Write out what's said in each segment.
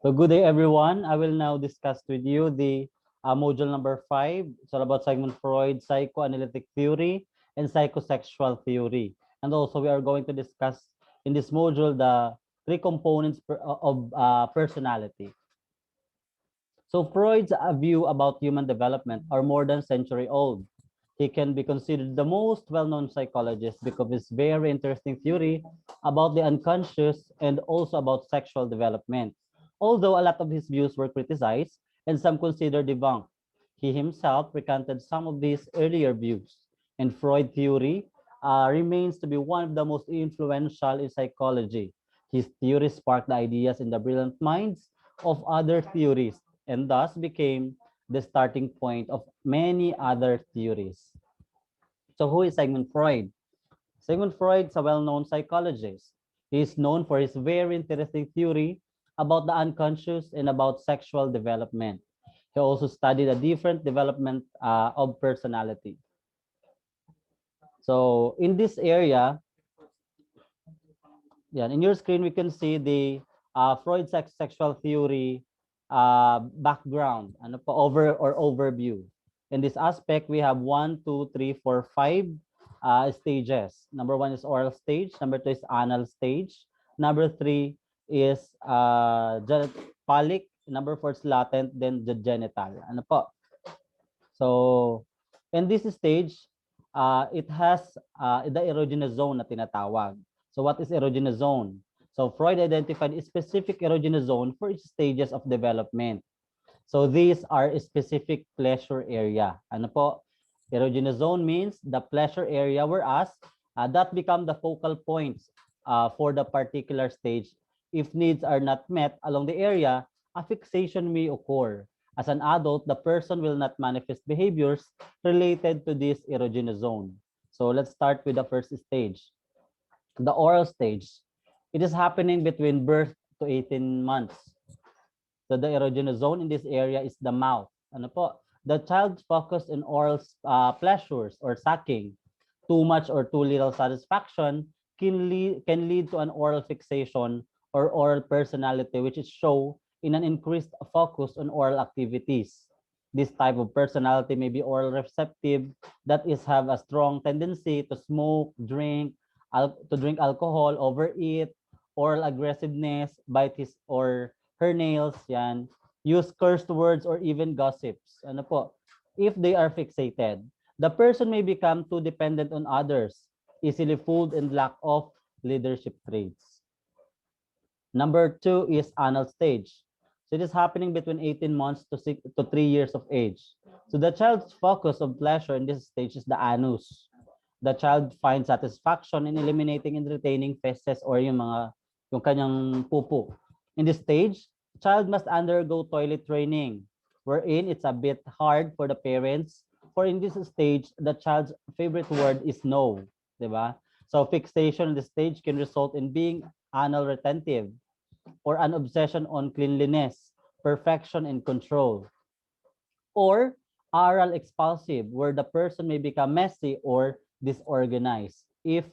So good day, everyone. I will now discuss with you the module number 5. It's all about Sigmund Freud, psychoanalytic theory, and psychosexual theory. And also, we are going to discuss in this module the three components of personality. So Freud's view about human development are more than a century old. He can be considered the most well-known psychologist because of his very interesting theory about the unconscious and also about sexual development. Although a lot of his views were criticized and some considered debunked, he himself recanted some of these earlier views. And Freud theory remains to be one of the most influential in psychology. His theory sparked the ideas in the brilliant minds of other theorists and thus became the starting point of many other theories. So who is Sigmund Freud? Sigmund Freud is a well-known psychologist. He is known for his very interesting theory about the unconscious and about sexual development. He also studied a different development of personality. So in this area, yeah, in your screen, we can see the Freud sexual theory background, ano po, overview. In this aspect, we have 1, 2, 3, 4, 5 stages. Number 1 is oral stage. Number 2 is anal stage. Number 3 is phallic. Number 4 is latent, then the genital. Ano po? So, in this stage, it has the erogenous zone na tinatawag. So, what is erogenous zone? So, Freud identified a specific erogenous zone for each stages of development. So, these are a specific pleasure area. Ano po? Erogenous zone means the pleasure area, whereas that become the focal points for the particular stage. If needs are not met along the area, a fixation may occur. As an adult, the person will not manifest behaviors related to this erogenous zone. So let's start with the first stage, the oral stage. It is happening between birth to 18 months. So the erogenous zone in this area is the mouth. Ano po? The child focused on oral pleasures or sucking. Too much or too little satisfaction can lead to an oral fixation or oral personality, which is show in an increased focus on oral activities. This type of personality may be oral receptive, that is have a strong tendency to smoke, to drink alcohol, overeat, oral aggressiveness, bite his or her nails, yan, use cursed words or even gossips. Ano po? If they are fixated, the person may become too dependent on others, easily fooled and lack of leadership traits. Number 2 is anal stage. So it is happening between 18 months to 3 years of age. So the child's focus of pleasure in this stage is the anus. The child finds satisfaction in eliminating and retaining feces or yung kanyang pupo. In this stage, child must undergo toilet training, wherein it's a bit hard for the parents. For in this stage, the child's favorite word is no, diba? So fixation in this stage can result in being anal retentive or an obsession on cleanliness, perfection, and control. Or oral expulsive, where the person may become messy or disorganized if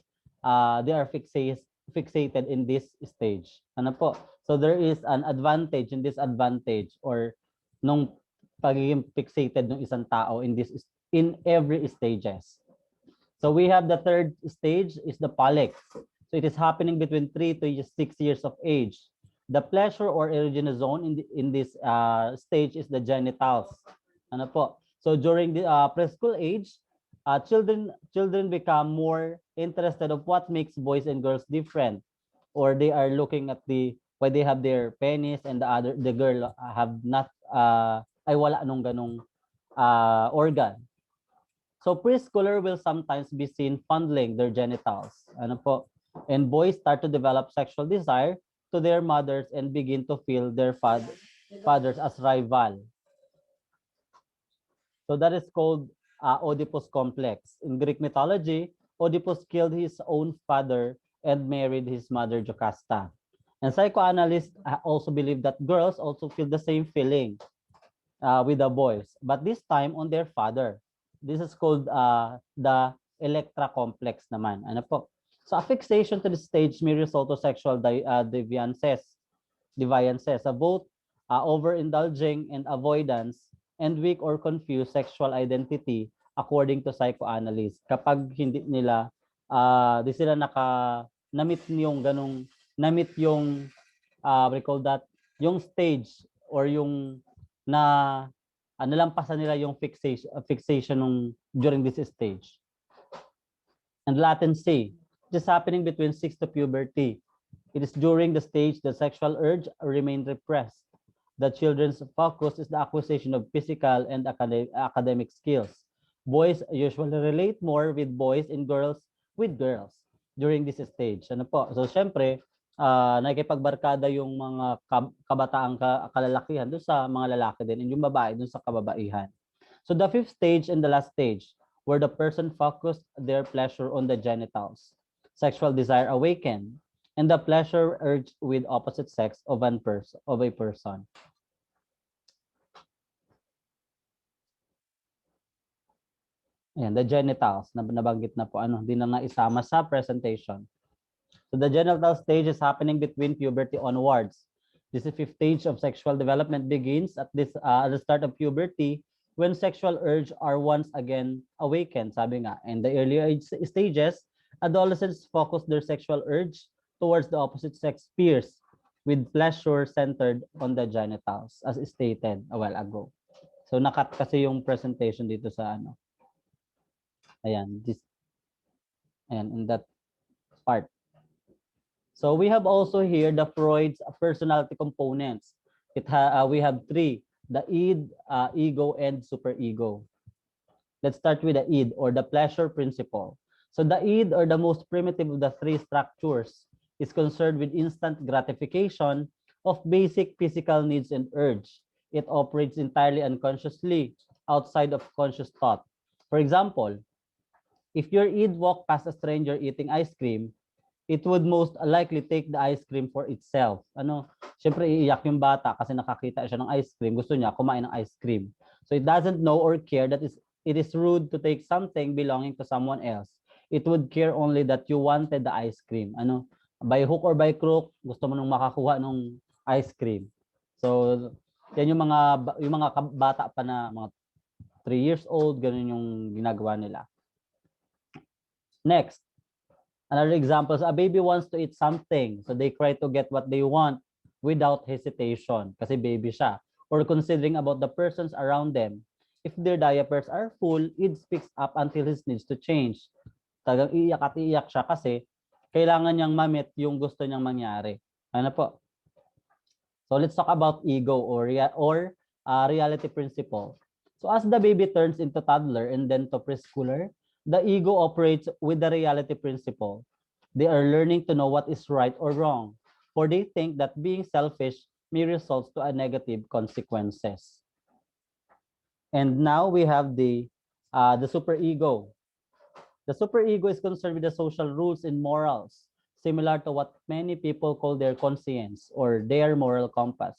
they are fixated in this stage. Ano po? So there is an advantage and disadvantage or nung pagiging fixated ng isang tao in every stages. So we have the third stage is the phallic. So it is happening between 3 to 6 years of age. The pleasure or erogenous zone in this stage is the genitals. Ano po? So during the preschool age, children become more interested of what makes boys and girls different, or they are looking at why they have their penis and the girl have not ay wala nung ganong organ. So preschooler will sometimes be seen fondling their genitals. Ano po? And boys start to develop sexual desire to their mothers and begin to feel their fathers as rival. So that is called Oedipus complex. In Greek mythology, Oedipus killed his own father and married his mother Jocasta. And psychoanalysts also believe that girls also feel the same feeling with the boys, but this time on their father. This is called the Electra complex naman. Ano po? So affixation to the stage may result to sexual deviances, both overindulging and avoidance, and weak or confused sexual identity according to psychoanalysts. Kapag hindi nila, di sila namit yung ganong, namit yung, we call that, yung stage or yung na nalampasan nila yung fixation during this stage. And latency, it is happening between 6 to puberty. It is during the stage the sexual urge remain repressed. The children's focus is the acquisition of physical and academic skills. Boys usually relate more with boys and girls with girls during this stage. Ano po? So, syempre, nakikipagbarkada yung mga kabataang kalalakihan doon sa mga lalaki din and yung babae doon sa kababaihan. So, the fifth stage and the last stage, where the person focused their pleasure on the genitals. Sexual desire awakened, and the pleasure urge with opposite sex of a person. Ayan, the genitals, nabanggit na po, hindi na naisama sa presentation. So the genital stage is happening between puberty onwards. This is the fifth stage of sexual development begins at the start of puberty when sexual urge are once again awakened, sabi nga. In the earlier stages, adolescents focus their sexual urge towards the opposite sex peers with pleasure centered on the genitals, as stated a while ago. So nakat kasi yung presentation dito sa ayan, in that part. So we have also here the Freud's personality components. We have three: the id, ego, and superego. Let's start with the id, or the pleasure principle. So the id, or the most primitive of the three structures, is concerned with instant gratification of basic physical needs and urge. It operates entirely unconsciously, outside of conscious thought. For example, if your id walked past a stranger eating ice cream, it would most likely take the ice cream for itself. Syempre iiyak yung bata kasi nakakita siya ng ice cream, gusto niya kumain ng ice cream. So it doesn't know or care that it is rude to take something belonging to someone else. It would care only that you wanted the ice cream. By hook or by crook, gusto mo nung makakuha ng ice cream. So yan yung mga bata pa na mga 3 years old, ganun yung ginagawa nila. Next, another example is a baby wants to eat something, so they try to get what they want without hesitation kasi baby siya, or considering about the persons around them. If their diapers are full, it speaks up until his needs to change. Tagang iiyak at iiyak siya kasi kailangan niyang mamit yung gusto niyang mangyari. Ano po? So let's talk about ego or reality principle. So as the baby turns into toddler and then to preschooler, the ego operates with the reality principle. They are learning to know what is right or wrong, for they think that being selfish may result to a negative consequences. And now we have the superego. The superego is concerned with the social rules and morals, similar to what many people call their conscience or their moral compass.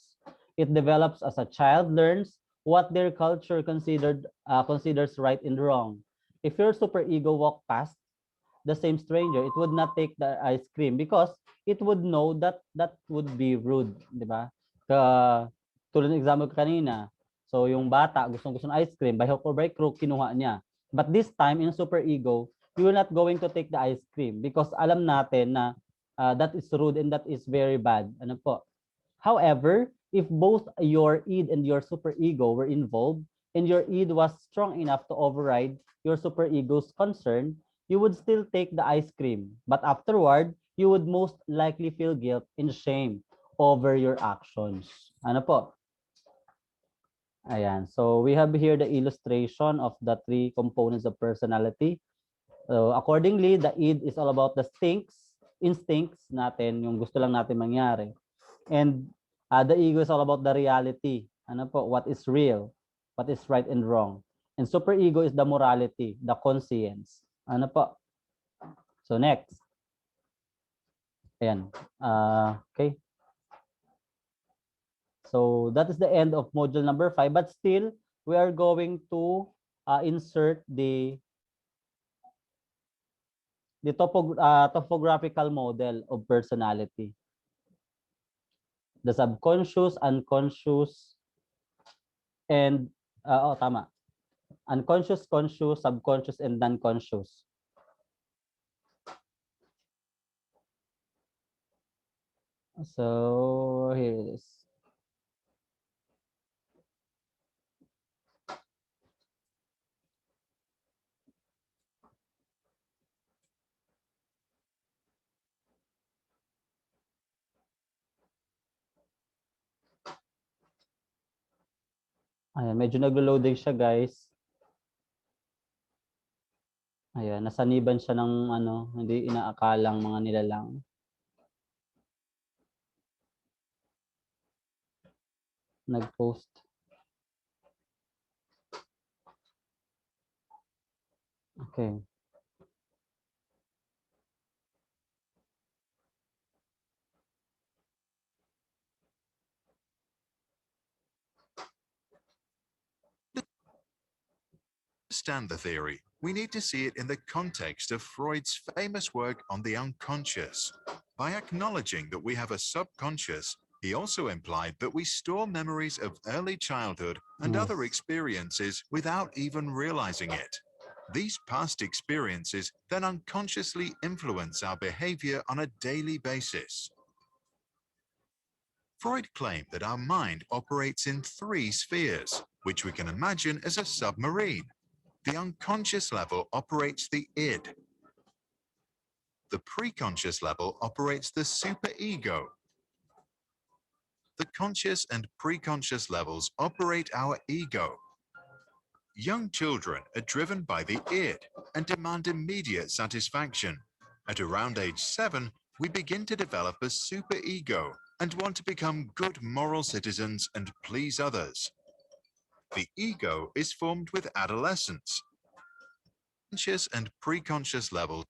It develops as a child learns what their culture considers right and wrong. If your superego walked past the same stranger, it would not take the ice cream because it would know that that would be rude, di ba? Tulad ng example kanina, so yung bata gustong-gusto ng ice cream, by hook or by crook, kinuha niya. But this time, in superego, you are not going to take the ice cream because alam natin na that is rude and that is very bad. Ano po? However, if both your id and your superego were involved, and your id was strong enough to override your superego's concern, you would still take the ice cream. But afterward, you would most likely feel guilt and shame over your actions. Ano po? Ayan. So we have here the illustration of the three components of personality. So accordingly, the id is all about the instincts natin, yung gusto lang natin mangyari. And the ego is all about the reality. Ano po? What is real? What is right and wrong? And superego is the morality, the conscience. Ano po? So next. Ayan. Okay. So that is the end of module number 5. But still, we are going to insert the the topographical model of personality. The subconscious, unconscious, and tama. Unconscious, conscious, subconscious, and non-conscious. So here it is. Ayan, medyo naglo-loading siya, guys. Ayan, nasaniban siya ng ano, hindi inaakalang mga nilalang. Nag-post. Okay. Understand the theory, we need to see it in the context of Freud's famous work on the unconscious. By acknowledging that we have a subconscious, he also implied that we store memories of early childhood and other experiences without even realizing it. These past experiences then unconsciously influence our behavior on a daily basis. Freud claimed that our mind operates in 3 spheres, which we can imagine as a submarine. The unconscious level operates the id. The preconscious level operates the superego. The conscious and preconscious levels operate our ego. Young children are driven by the id and demand immediate satisfaction. At around age 7, we begin to develop a superego and want to become good moral citizens and please others. The ego is formed with adolescence. Conscious and preconscious levels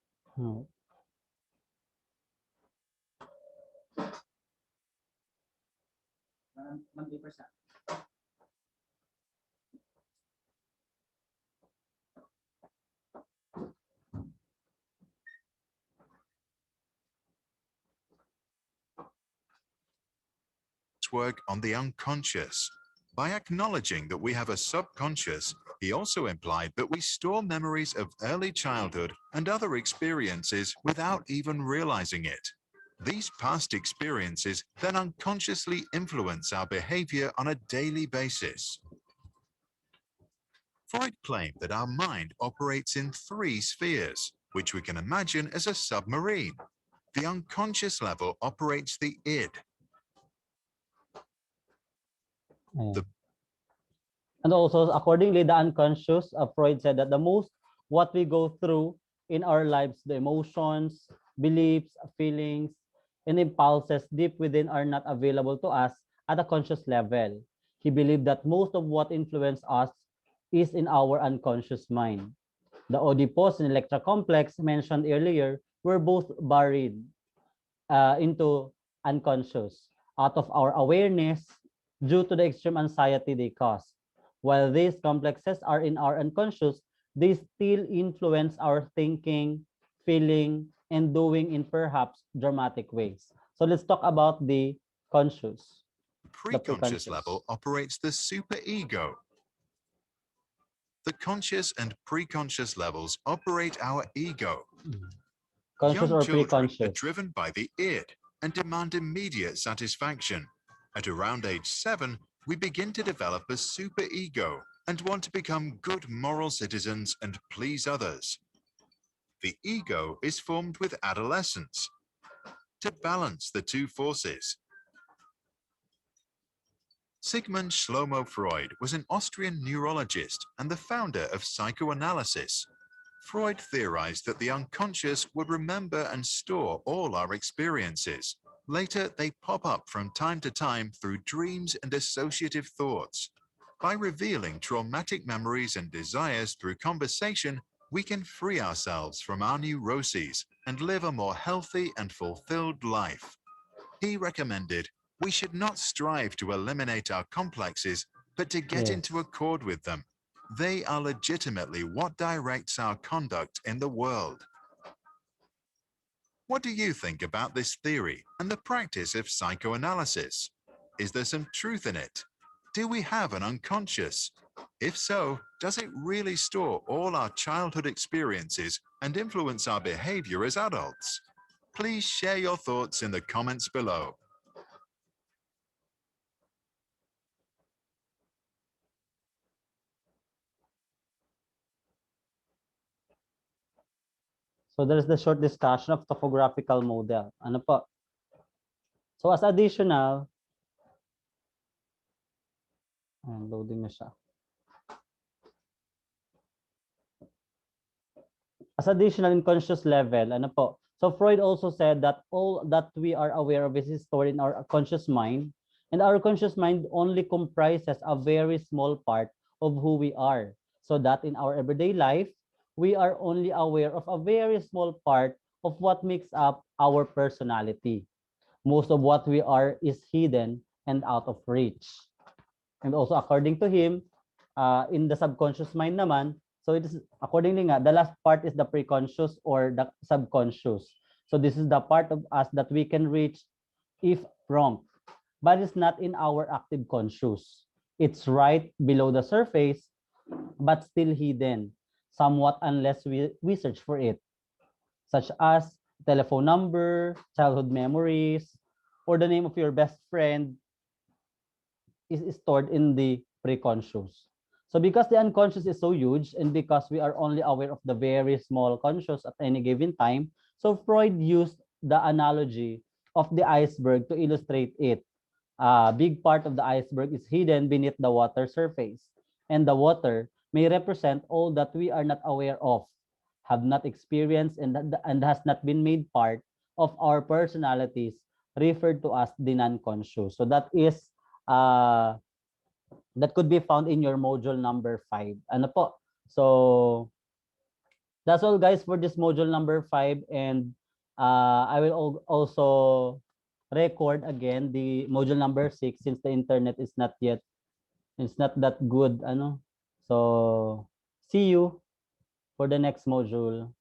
work on the unconscious. By acknowledging that we have a subconscious, he also implied that we store memories of early childhood and other experiences without even realizing it. These past experiences then unconsciously influence our behavior on a daily basis. Freud claimed that our mind operates in 3 spheres, which we can imagine as a submarine. The unconscious level operates the id. And also, accordingly, the unconscious, Freud said that the most what we go through in our lives, the emotions, beliefs, feelings, and impulses deep within are not available to us at a conscious level. He believed that most of what influences us is in our unconscious mind. The Oedipus and Electra complex mentioned earlier were both buried into unconscious out of our awareness due to the extreme anxiety they cause. While these complexes are in our unconscious, they still influence our thinking, feeling, and doing in perhaps dramatic ways. So let's talk about the conscious. Preconscious level operates the superego. The conscious and preconscious levels operate our ego. Conscious Young or children are preconscious? driven by the id and demand immediate satisfaction. At around age 7, we begin to develop a superego and want to become good moral citizens and please others. The ego is formed with adolescence. To balance the 2 forces, Sigmund Shlomo Freud was an Austrian neurologist and the founder of psychoanalysis. Freud theorized that the unconscious would remember and store all our experiences. Later, they pop up from time to time through dreams and associative thoughts. By revealing traumatic memories and desires through conversation, we can free ourselves from our neuroses and live a more healthy and fulfilled life. He recommended we should not strive to eliminate our complexes, but to get into accord with them. They are legitimately what directs our conduct in the world. What do you think about this theory and the practice of psychoanalysis? Is there some truth in it? Do we have an unconscious? If so, does it really store all our childhood experiences and influence our behavior as adults? Please share your thoughts in the comments below. So there's the short discussion of topographical model. Ano po? So as additional, loading na siya. As additional in conscious level, ano po? So Freud also said that all that we are aware of is stored in our conscious mind, and our conscious mind only comprises a very small part of who we are. So that in our everyday life, we are only aware of a very small part of what makes up our personality. Most of what we are is hidden and out of reach. And also according to him, in the subconscious mind naman, so it is accordingly nga, the last part is the preconscious or the subconscious. So this is the part of us that we can reach if prompt, but it's not in our active conscious. It's right below the surface, but still hidden, somewhat unless we search for it, such as telephone number, childhood memories, or the name of your best friend is stored in the preconscious. So because the unconscious is so huge and because we are only aware of the very small conscious at any given time, so Freud used the analogy of the iceberg to illustrate it. A big part of the iceberg is hidden beneath the water surface, and the water may represent all that we are not aware of, have not experienced, and has not been made part of our personalities, referred to as the non-conscious. So that is that could be found in your module number 5. Ano po? So that's all guys for this module number 5, and I will also record again the module number 6 since the internet is not yet, it's not that good, ano. So see you for the next module.